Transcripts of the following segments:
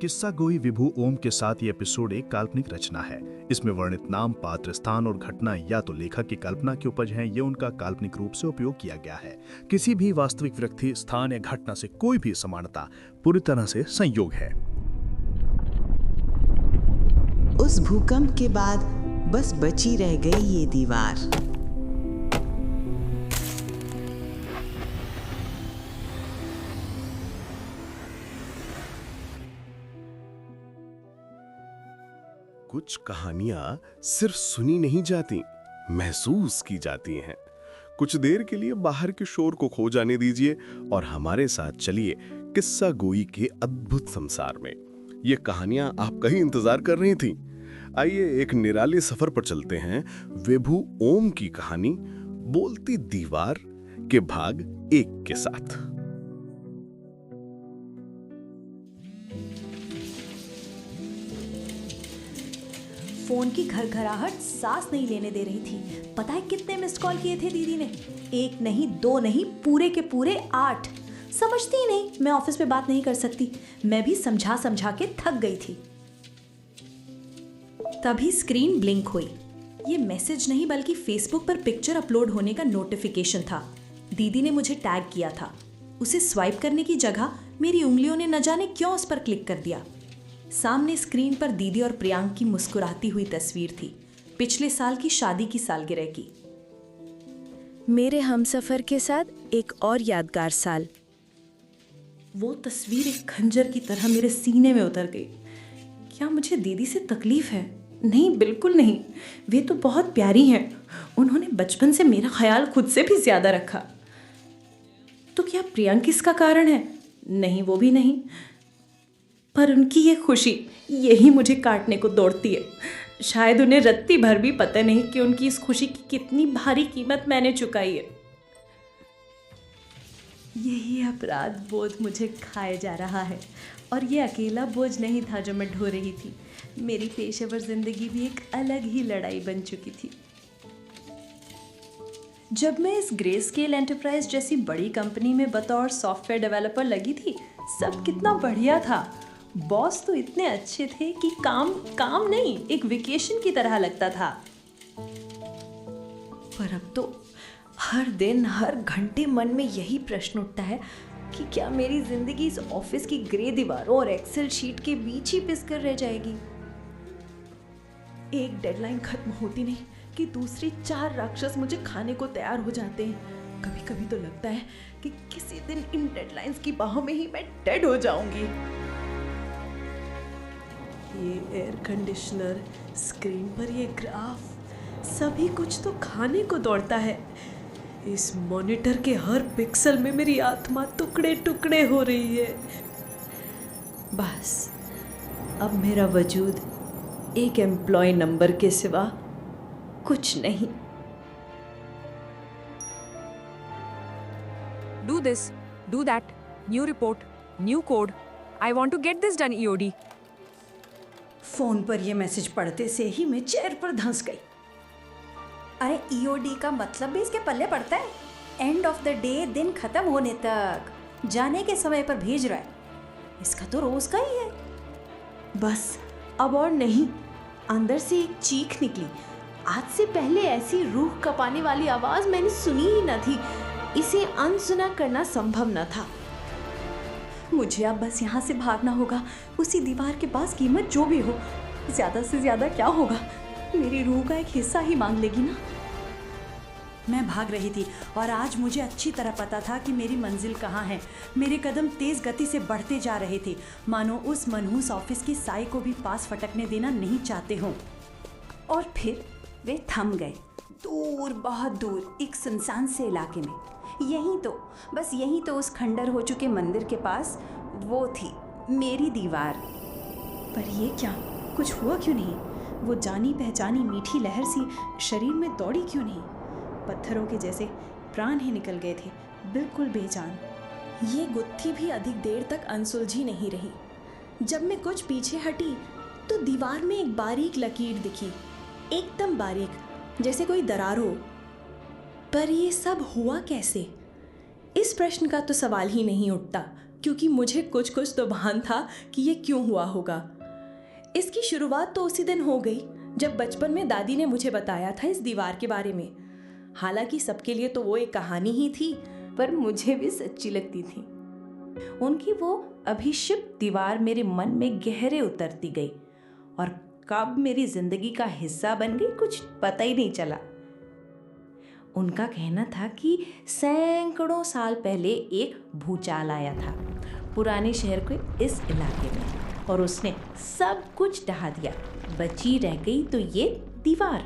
किस्सा गोई विभू ओम के साथ ये एपिसोड एक काल्पनिक रचना है। इसमें वर्णित नाम, पात्र, स्थान और घटना या तो लेखक की कल्पना की उपज है, ये उनका काल्पनिक रूप से उपयोग किया गया है। किसी भी वास्तविक व्यक्ति, स्थान या घटना से कोई भी समानता पूरी तरह से संयोग है। उस भूकंप के बाद बस बची रह गई ये दीवार। कुछ कहानियां सिर्फ सुनी नहीं जाती, महसूस की जाती हैं। कुछ देर के लिए बाहर के शोर को खो जाने दीजिए और हमारे साथ चलिए किस्सा गोई के अद्भुत संसार में। ये कहानियां आपका ही इंतजार कर रही थी। आइए एक निराले सफर पर चलते हैं विभू ओम की कहानी बोलती दीवार के भाग 1 के साथ। फोन की घरघराहट सांस नहीं लेने दे रही थी। पता है कितने मिस्ड कॉल किए थे दीदी ने? 1 नहीं, 2 नहीं, पूरे के पूरे 8। समझती ही नहीं मैं ऑफिस में बात नहीं कर सकती। मैं भी समझा समझा के थक गई थी। तभी स्क्रीन ब्लिंक हुई। ये मैसेज नहीं बल्कि फेसबुक पर पिक्चर अपलोड होने का नोटिफिकेशन था। दीदी ने मुझे टैग किया था। उसे स्वाइप करने की जगह मेरी उंगलियों ने न जाने क्यों उस पर क्लिक कर दिया। सामने स्क्रीन पर दीदी और प्रियांक की मुस्कुराती हुई तस्वीर थी, पिछले साल की शादी की सालगिरह की। मेरे हमसफर के साथ एक और यादगार साल। वो तस्वीर एक खंजर की तरह मेरे सीने में उतर गई। क्या मुझे दीदी से तकलीफ है? नहीं, बिल्कुल नहीं। वे तो बहुत प्यारी हैं। उन्होंने बचपन से मेरा ख्याल खुद से भी ज्यादा रखा। तो क्या प्रियांक इसका कारण है? नहीं, वो भी नहीं। पर उनकी ये खुशी, यही मुझे काटने को दौड़ती है। शायद उन्हें रत्ती भर भी पता नहीं कि उनकी इस खुशी की कितनी भारी कीमत मैंने चुकाई है। यही अपराध बोध मुझे खाए जा रहा है। और ये अकेला बोझ नहीं था जो मैं ढो रही थी। मेरी पेशेवर जिंदगी भी एक अलग ही लड़ाई बन चुकी थी। जब मैं इस ग्रे स्केल एंटरप्राइज जैसी बड़ी कंपनी में बतौर सॉफ्टवेयर डेवलपर लगी थी, सब कितना बढ़िया था। बॉस तो इतने अच्छे थे कि काम नहीं, एक वेकेशन की तरह लगता था। पर अब तो हर दिन हर घंटे मन में यही प्रश्न उठता है कि क्या मेरी जिंदगी इस ऑफिस की ग्रे दीवारों और एक्सेल शीट के बीच ही पिस कर रह जाएगी? एक डेडलाइन खत्म होती नहीं कि दूसरी 4 राक्षस मुझे खाने को तैयार हो जाते हैं। कभी कभी तो लगता है कि किसी दिन इन डेडलाइंस की बाहों में ही मैं डेड हो जाऊंगी। ये एयर कंडीशनर, स्क्रीन पर ये ग्राफ, सभी कुछ तो खाने को दौड़ता है। इस मॉनिटर के हर पिक्सल में मेरी आत्मा टुकड़े टुकड़े हो रही है। बस अब मेरा वजूद एक एम्प्लॉय नंबर के सिवा कुछ नहीं। Do this, do that, new report, new code. I want to get this done, EOD. Phone पर यह मैसेज पढ़ते से ही मैं चेयर पर धंस गई। अरे ईओडी का मतलब भी इसके पल्ले पड़ता है। एंड ऑफ द डे, दिन खत्म होने तक जाने के समय पर भेज रहा है। इसका तो रोज का ही है। बस अब और नहीं। अंदर से एक चीख निकली। आज से पहले ऐसी रूह कपाने वाली आवाज मैंने सुनी ही न थी। इसे अनसुना करना संभव न था। मुझे अब बस यहाँ से भागना होगा। उसी दीवार के पास कीमत जो भी हो, ज्यादा से ज्यादा क्या होगा, मेरी रूह का एक हिस्सा ही मांग लेगी ना। मैं भाग रही थी और आज मुझे अच्छी तरह पता था कि मेरी मंजिल कहाँ है। मेरे कदम तेज गति से बढ़ते जा रहे थे, मानो उस मनहूस ऑफिस की साई को भी पास फटकने देना नहीं चाहते हों। और फिर वे थम गए। दूर, बहुत दूर, एक सुनसान से इलाके में। यहीं तो उस खंडर हो चुके मंदिर के पास वो थी मेरी दीवार। पर ये क्या, कुछ हुआ क्यों नहीं? वो जानी पहचानी मीठी लहर सी शरीर में दौड़ी क्यों नहीं? पत्थरों के जैसे प्राण ही निकल गए थे, बिल्कुल बेजान। ये गुत्थी भी अधिक देर तक अनसुलझी नहीं रही। जब मैं कुछ पीछे हटी तो दीवार में एक बारीक लकीर दिखी, एकदम बारीक, जैसे कोई दरार हो। पर ये सब हुआ कैसे? इस प्रश्न का तो सवाल ही नहीं उठता। क्योंकि मुझे कुछ कुछ तो भान था कि ये क्यों हुआ होगा। इसकी शुरुआत तो उसी दिन हो गई जब बचपन में दादी ने मुझे बताया था इस दीवार के बारे में। हालांकि सबके लिए तो वो एक कहानी ही थी, पर मुझे भी सच्ची लगती थी। उनकी वो अभिशिप्त दीवार मेरे मन में गहरे उतरती गई और कब मेरी जिंदगी का हिस्सा बन गई कुछ पता ही नहीं चला। उनका कहना था कि सैकड़ों साल पहले एक भूचाल आया था पुराने शहर के इस इलाके में और उसने सब कुछ ढहा दिया। बची रह गई तो ये दीवार।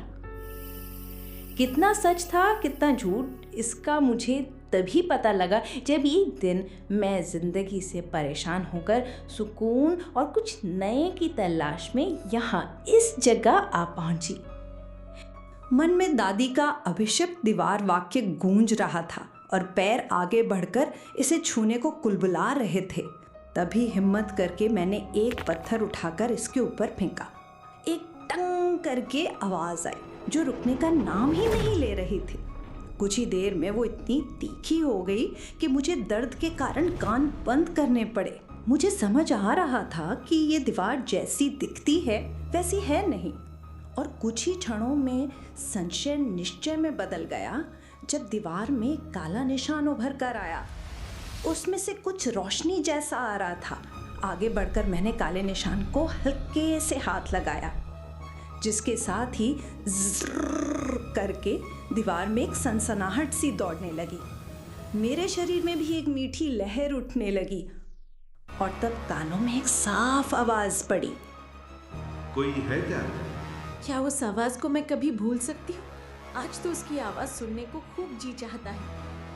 कितना सच था कितना झूठ इसका मुझे तभी पता लगा जब एक दिन मैं जिंदगी से परेशान होकर सुकून और कुछ नए की तलाश में यहाँ इस जगह आ पहुंची। मन में दादी का अभिशप्त दीवार वाक्य गूंज रहा था और पैर आगे बढ़कर इसे छूने को कुलबुला रहे थे। तभी हिम्मत करके मैंने एक पत्थर उठाकर इसके ऊपर फेंका। एक टंग करके आवाज आई जो रुकने का नाम ही नहीं ले रही थी। कुछ ही देर में वो इतनी तीखी हो गई कि मुझे दर्द के कारण कान बंद करने पड़े। मुझे समझ आ रहा था कि ये दीवार जैसी दिखती है वैसी है नहीं, और कुछ ही क्षणों में संशय निश्चय में बदल गया जब दीवार में एक काला निशान उभर कर आया। उसमें से कुछ रोशनी जैसा आ रहा था। आगे बढ़कर मैंने काले निशान को हल्के से हाथ लगाया, जिसके साथ ही ज़र्र करके दीवार में एक सनसनाहट सी दौड़ने लगी। मेरे शरीर में भी एक मीठी लहर उठने लगी और तब कानों में एक साफ आवाज पड़ी। कोई है क्या? क्या उस आवाज को मैं कभी भूल सकती हूँ? आज तो उसकी आवाज सुनने को खूब जी चाहता है,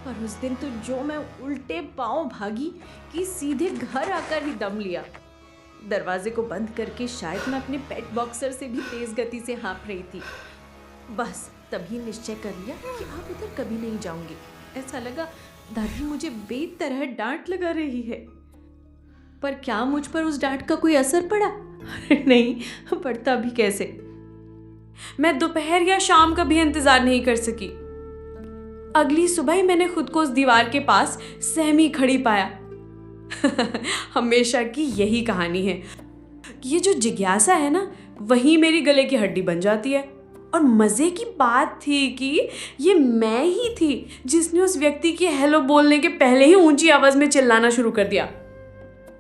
पर उस दिन तो जो मैं उल्टे पांव भागी कि सीधे घर आकर ही दम लिया। दरवाजे को बंद करके शायद मैं अपने पेट बॉक्सर से भी तेज गति से हाँफ रही थी। बस तभी निश्चय कर लिया कि अब उधर कभी नहीं जाऊंगी। ऐसा लगा दादी मुझे बेतरह डांट लगा रही है, पर क्या मुझ पर उस डांट का कोई असर पड़ा? अरे नहीं, पड़ता भी कैसे। मैं दोपहर या शाम का भी इंतजार नहीं कर सकी। अगली सुबह ही मैंने खुद को उस दीवार के पास सहमी खड़ी पाया। हमेशा की यही कहानी है। ये जो जिज्ञासा है ना, वही मेरी गले की हड्डी बन जाती है। और मजे की बात थी कि ये मैं ही थी जिसने उस व्यक्ति के हेलो बोलने के पहले ही ऊंची आवाज में चिल्लाना शुरू कर दिया,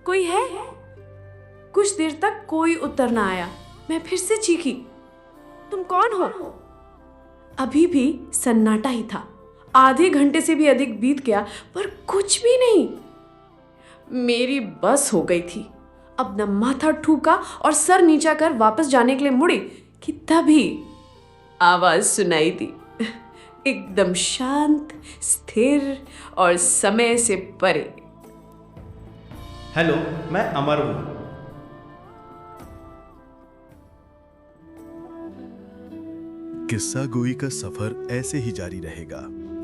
कोई है? कुछ देर तक कोई उत्तर ना आया। मैं फिर से चीखी, तुम कौन हो? अभी भी सन्नाटा ही था। आधे घंटे से भी अधिक बीत गया पर कुछ भी नहीं। मेरी बस हो गई थी। अब न माथा ठूका और सर नीचा कर वापस जाने के लिए मुड़ी कि तभी आवाज सुनाई दी, एकदम शांत, स्थिर और समय से परे। हेलो, मैं अमर हूं। किस्सा गोई का सफर ऐसे ही जारी रहेगा।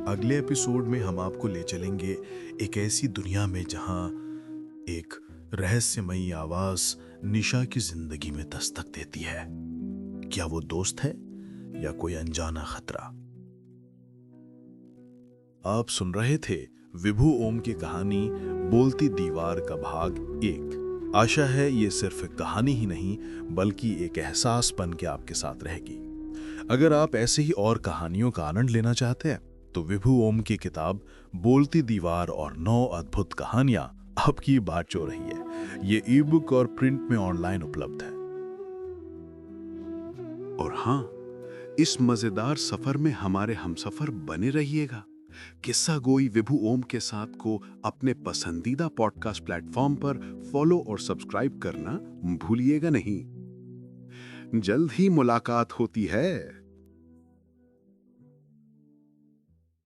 अगले एपिसोड में हम आपको ले चलेंगे एक ऐसी दुनिया में जहां एक रहस्यमयी आवाज निशा की जिंदगी में दस्तक देती है। क्या वो दोस्त है या कोई अनजाना खतरा? आप सुन रहे थे विभु ओम की कहानी बोलती दीवार का भाग 1। आशा है ये सिर्फ एक कहानी ही नहीं बल्कि एक एहसास बन के आपके साथ रहेगी। अगर आप ऐसे ही और कहानियों का आनंद लेना चाहते हैं तो विभु ओम की किताब बोलती दीवार और 9 अद्भुत कहानियां आपकी बात हो रही है। ये ई बुक और प्रिंट में ऑनलाइन उपलब्ध है। और हाँ, इस मजेदार सफर में हमारे हमसफर बने रहिएगा। किस्सा गोई विभु ओम के साथ को अपने पसंदीदा पॉडकास्ट प्लेटफॉर्म पर फॉलो और सब्सक्राइब करना भूलिएगा नहीं। जल्द ही मुलाकात होती है।